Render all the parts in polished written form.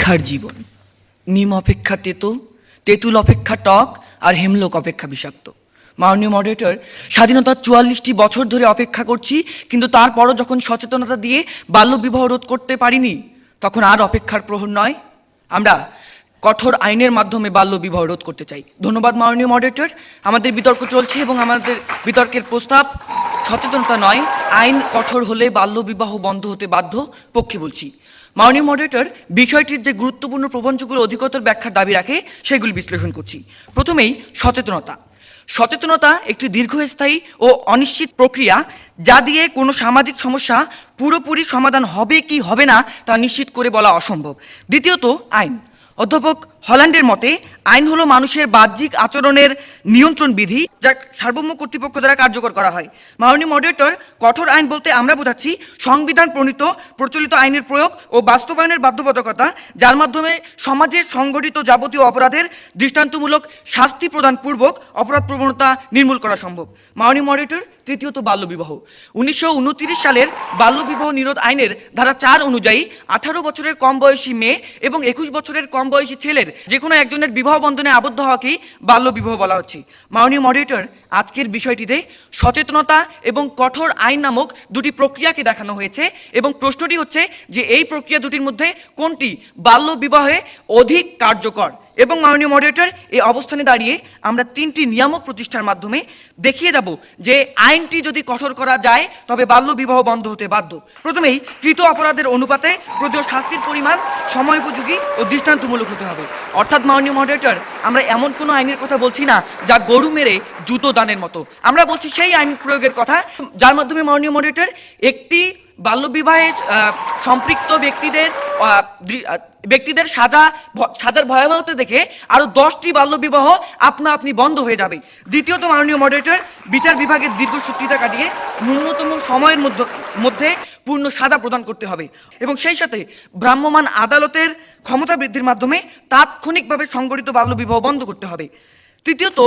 অপেক্ষার জীবন। নিম অপেক্ষা তেতো, তেঁতুল অপেক্ষা টক, আর হেমলোক অপেক্ষা বিষাক্ত। মাননীয় মডারেটর, স্বাধীনতার ৪৪টি বছর ধরে অপেক্ষা করছি, কিন্তু তারপরও যখন সচেতনতা দিয়ে বাল্যবিবাহ রোধ করতে পারিনি, তখন আর অপেক্ষার প্রহর নয়, আমরা কঠোর আইনের মাধ্যমে বাল্যবিবাহ রোধ করতে চাই। ধন্যবাদ মাননীয় মডারেটর। আমাদের বিতর্ক চলছে এবং আমাদের বিতর্কের প্রস্তাব সচেতনতা নয়, আইন কঠোর হলে বাল্যবিবাহ বন্ধ হতে বাধ্য পক্ষে বলছি। মাননীয় মডারেটর, বিষয়টির যে গুরুত্বপূর্ণ প্রবঞ্চগুলো অধিকতর ব্যাখ্যার দাবি রাখে সেগুলি বিশ্লেষণ করছি। প্রথমেই সচেতনতা। সচেতনতা একটি দীর্ঘস্থায়ী ও অনিশ্চিত প্রক্রিয়া, যা দিয়ে কোনো সামাজিক সমস্যা পুরোপুরি সমাধান হবে কি হবে না তা নিশ্চিত করে বলা অসম্ভব। দ্বিতীয়ত আইন। অধ্যাপক হল্যান্ডের মতে আইন হলো মানুষের বাহ্যিক আচরণের নিয়ন্ত্রণ বিধি, যা সার্বভৌম কর্তৃপক্ষ দ্বারা কার্যকর করা হয়। মাননীয় মডারেটর, কঠোর আইন বলতে আমরা বোঝাচ্ছি সংবিধান প্রণীত প্রচলিত আইনের প্রয়োগ ও বাস্তবায়নের বাধ্যবাধকতা, যার মাধ্যমে সমাজে সংগঠিত যাবতীয় অপরাধের দৃষ্টান্তমূলক শাস্তি প্রদান পূর্বক অপরাধ প্রবণতা নির্মূল করা সম্ভব। মাননীয় মডারেটর, তৃতীয়ত বাল্যবিবাহ। 1929 সালের বাল্যবিবাহ নিরোধ আইনের ধারা 4 অনুযায়ী 18 বছরের কম বয়সী মেয়ে এবং 21 বছরের কম বয়সী ছেলের যে কোনো একজনের বিবাহ বন্ধনে আবদ্ধ হওয়াকেই বাল্যবিবাহ বলা হচ্ছে। মাননীয় মডারেটর, আজকের বিষয়টিতে সচেতনতা এবং কঠোর আইন নামক দুটি প্রক্রিয়াকে দেখানো হয়েছে এবং প্রশ্নটি হচ্ছে যে এই প্রক্রিয়া দুটির মধ্যে কোনটি বাল্যবিবাহে অধিক কার্যকর। এবং মাননীয় মডারেটর, এই অবস্থানে দাঁড়িয়ে আমরা 3টি নিয়ামক প্রতিষ্ঠার মাধ্যমে দেখিয়ে যাব যে আইনটি যদি কঠোর করা যায় তবে বাল্যবিবাহ বন্ধ হতে বাধ্য। প্রথমেই, কৃত অপরাধের অনুপাতে প্রদত্ত শাস্তির পরিমাণ সময়োপযোগী ও দৃষ্টান্তমূলক হতে হবে। অর্থাৎ মাননীয় মডারেটর, আমরা এমন কোনো আইনের কথা বলছি না যা গরু মেরে জুতো দানের মতো। আমরা বলছি সেই আইন প্রয়োগের কথা যার মাধ্যমে মাননীয় মডারেটর একটি বাল্যবিবাহে সম্পৃক্ত ব্যক্তিদের সাজার ভয়াবহতা দেখে আরো 10টি বাল্যবিবাহ আপনা আপনি বন্ধ হয়ে যাবে। দ্বিতীয়ত মাননীয় মডারেটর, বিচার বিভাগের দীর্ঘসূত্রিতা কাটিয়ে ন্যূনতম সময়ের মধ্যে পূর্ণ সাজা প্রদান করতে হবে এবং সেই সাথে ভ্রাম্যমাণ আদালতের ক্ষমতা বৃদ্ধির মাধ্যমে তাৎক্ষণিকভাবে সংগঠিত বাল্যবিবাহ বন্ধ করতে হবে। তৃতীয়ত,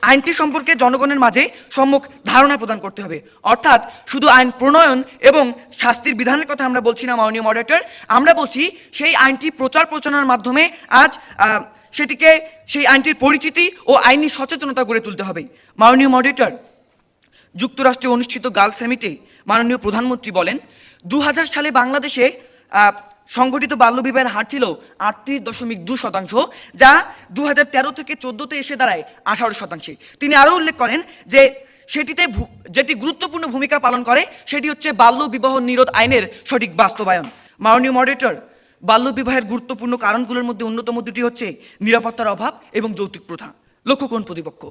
আইনটি সম্পর্কে জনগণের মাঝে সম্যক ধারণা প্রদান করতে হবে। অর্থাৎ শুধু আইন প্রণয়ন এবং শাস্তির বিধানের কথা আমরা বলছি না মাননীয় মডারেটর, আমরা বলছি সেই আইনটি প্রচার প্রচারণার মাধ্যমে আজ সেই আইনটির পরিচিতি ও আইনি সচেতনতা গড়ে তুলতে হবে। মাননীয় মডারেটর, যুক্তরাষ্ট্রে অনুষ্ঠিত গার্লস সামিটে মাননীয় প্রধানমন্ত্রী বলেন 2000 সালে বাংলাদেশে সংগঠিত বাল্যবিবাহের হার ছিল 38.2%, যা 2013 থেকে 14-তে এসে দাঁড়ায় 18%। তিনি আরও উল্লেখ করেন যে যেটি গুরুত্বপূর্ণ ভূমিকা পালন করে সেটি হচ্ছে বাল্যবিবাহ নিরোধ আইনের সঠিক বাস্তবায়ন। মাননীয় মডারেটর, বাল্যবিবাহের গুরুত্বপূর্ণ কারণগুলোর মধ্যে অন্যতম দুটি হচ্ছে নিরাপত্তার অভাব এবং যৌতুক প্রথা। লক্ষ্য করুন প্রতিপক্ষ,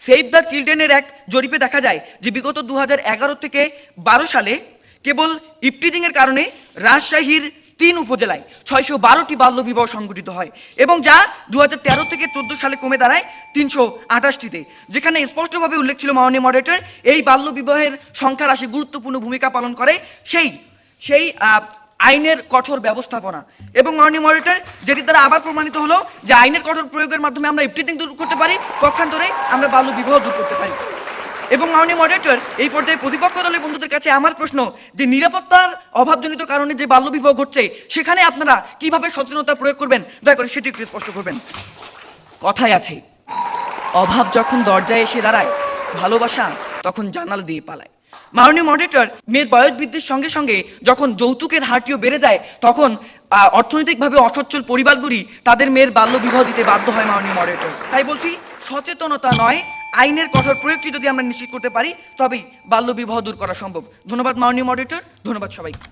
সেভ দ্য চিলড্রেনের এক জরিপে দেখা যায় যে বিগত 2011 থেকে 12 সালে কেবল ইপটিজিংয়ের কারণে রাজশাহীর 3 উপজেলায় 612টি বাল্যবিবাহ সংঘটিত হয় এবং যা 2013 থেকে 14 সালে কমে দাঁড়ায় 328টিতে, যেখানে স্পষ্টভাবে উল্লেখ ছিল মাননীয় মডারেটর, এই বাল্যবিবাহের সংখ্যা হ্রাসে গুরুত্বপূর্ণ ভূমিকা পালন করে সেই আইনের কঠোর ব্যবস্থাপনা। এবং মাননীয় মডারেটর, যেটি দ্বারা আবার প্রমাণিত হলো যে আইনের কঠোর প্রয়োগের মাধ্যমে আমরা ইপটিজিং দূর করতে পারি, পক্ষান্তরে আমরা বাল্যবিবাহ দূর করতে পারি। এবং মাননীয় মডারেটর, এই পর্যায়ে প্রতিপক্ষ দলের বন্ধুদের কাছে আমার প্রশ্ন যে নিরাপত্তার অভাবজনিত কারণে যে বাল্যবিবাহ ঘটছে সেখানে আপনারা কিভাবে সচেতনতা প্রয়োগ করবেন, দয়া করে সেটি একটু স্পষ্ট করবেন। কথায় আছে, অভাব যখন দরজায় এসে দাঁড়ায়, ভালোবাসা তখন জানালা দিয়ে পালায়। মাননীয় মডারেটর, মেয়ের বয়স বৃদ্ধির সঙ্গে সঙ্গে যখন যৌতুকের হারটিও বেড়ে যায়, তখন অর্থনৈতিকভাবে অসচ্ছল পরিবারগুলি তাদের মেয়ের বাল্যবিবাহ দিতে বাধ্য হয়। মাননীয় মডারেটর, তাই বলছি সচেতনতা নয়, আইনের কঠোর প্রয়োগটি যদি আমরা নিশ্চিত করতে পারি তবেই বাল্যবিবাহ দূর করা সম্ভব। ধন্যবাদ মাননীয় মডারেটর, ধন্যবাদ সবাইকে।